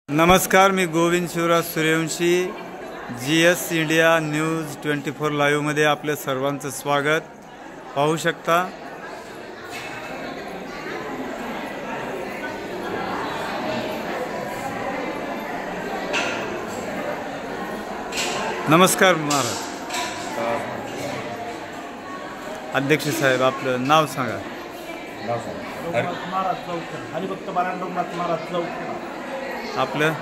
नमस्कार, मी Govind Shivraj Suryavanshi. GS India news 24 live मध्ये आपल्या सर्वांचं स्वागत। पाहू शकता नमस्कार महाराज। अध्यक्ष साहेब, आपलं नाव सांगा। हरिभक्त पारायण रघुनाथ महाराज चौक। आपलं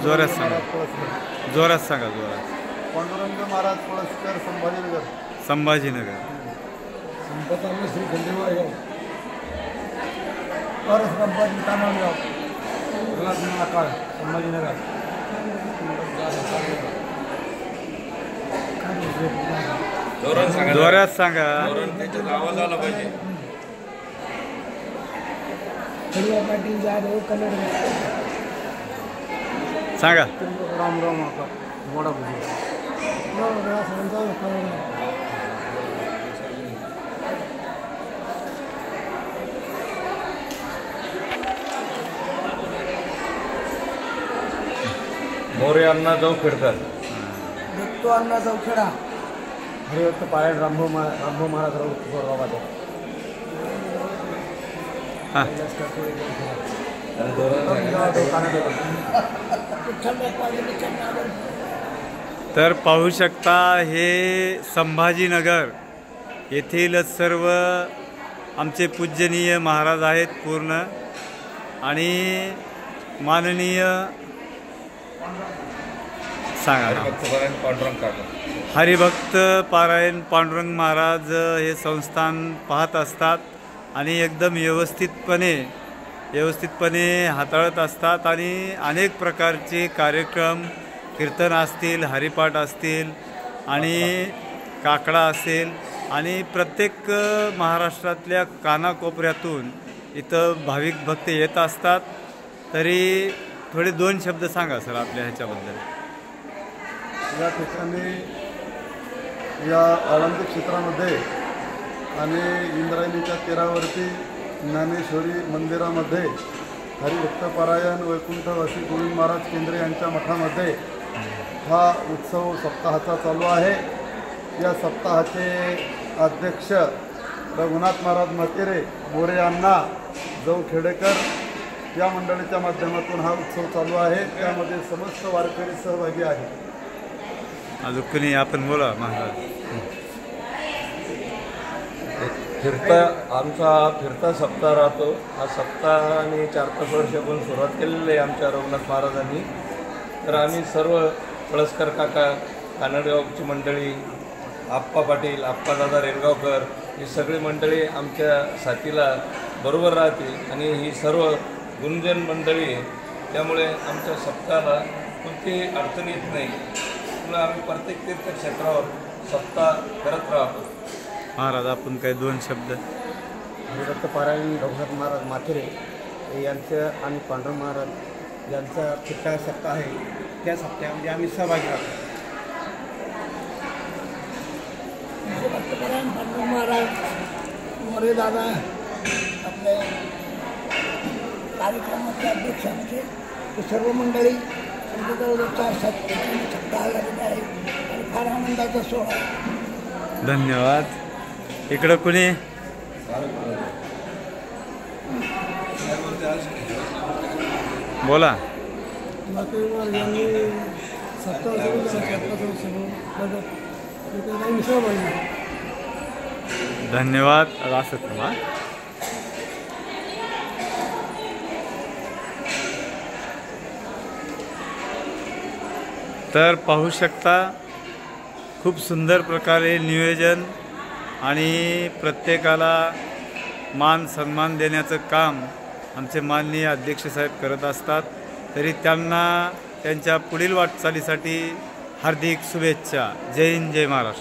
जोरात सांगा, जोरात सांगा, जोरात। पांडुरंग महाराज पळसकर, संभाजीनगर। संभाजीनगर। संपतांना श्री खंडेवाळगाव, परसंभाजी तानाळगाव, नाकाळ, संभाजीनगर। जोरात सांगा। आवाज आला पाहिजे। पाटील जाधव, कन्नड। सांगा। राम राम आका मोडा बुजी। मोरे अण्णा जाऊ खेळतात। दत्तो अण्णा जाऊ खेळा। हरिभक्त पारायण रामभाऊ महाराज राव। हां, तर पाहू शकता, हे संभाजीनगर येथील सर्व आमचे पूजनीय महाराज आहेत पूर्ण, आणि माननीय सांगा हरिभक्त पारायण पांडुरंग महाराज हे संस्थान पाहत असतात आणि एकदम व्यवस्थितपणे हाताळत असतात, आणि अनेक प्रकारचे कार्यक्रम, कीर्तन असतील, हरिपाठ असतील, आणि काकडा असेल, आणि प्रत्येक महाराष्ट्रातल्या कानाकोपऱ्यातून इथं भाविक भक्त येत असतात। तरी थोडे दोन शब्द सांगा सर आपल्या ह्याच्याबद्दल। या ठिकाणी या आळंदी क्षेत्रामध्ये आणि इंद्रायणीच्या तीरावरती ज्ञानेश्वरी मंदिरामध्ये हरिभक्त पारायण वैकुंठवासी गोविंद महाराज केंद्रे यांच्या मठामध्ये हा उत्सव सप्ताहाचा चालू आहे। या सप्ताहाचे अध्यक्ष रघुनाथ महाराज मतेरे, मोरे अण्णा, जाऊ खेडेकर या मंडळीच्या माध्यमातून हा उत्सव चालू आहे। त्यामध्ये समस्त वारकरी सहभागी आहेत। अजून कुणी आपण बोला महाराज। आमचा फिरता सप्ताह राहतो। हा सप्ताह आणि 4-5 वर्षापासून सुरुवात केलेली आहे आमच्या रघुनाथ महाराजांनी। तर आम्ही सर्व पळसकर काका, कानडगावची मंडळी, आप्पा पाटील, आप्पा दादा रेणगावकर, ही सगळी मंडळी आमच्या साथीला बरोबर राहते, आणि ही सर्व गुंजन मंडळी आहे। त्यामुळे आमच्या सप्ताहाला कोणतीही अडचण येत नाही। त्यामुळे आम्ही प्रत्येक तीर्थक्षेत्रावर सप्ताह करत राहतो। महाराज, आपण काही दोन शब्द। हरिभक्त पारायण रघुनाथ महाराज माथेरे यांचं आणि पांडुरंग महाराज यांचा फिरता सप्ताह आहे, त्या सप्ताहामध्ये आम्ही सहभागी राहतो। हरिभक्त पारायण पांडुरंग महाराज, मोरे दादा आपले कार्यक्रमाचे अध्यक्ष आमचे, ते सर्व मंडळी जवळजवळ 4-7 सप्ताह लागले आहे, आणि फार आनंदाचा सोहळा। धन्यवाद। इकडं कुणी बोला। धन्यवाद। असं तुम्हा तर पाहू शकता, खूप सुंदर प्रकारे नियोजन आणि प्रत्येकाला मान सन्मान देण्याचं काम आमचे माननीय अध्यक्ष साहेब करत असतात। तरी त्यांना त्यांच्या पुढील वाटचालीसाठी हार्दिक शुभेच्छा। जय हिंद, जय महाराष्ट्र।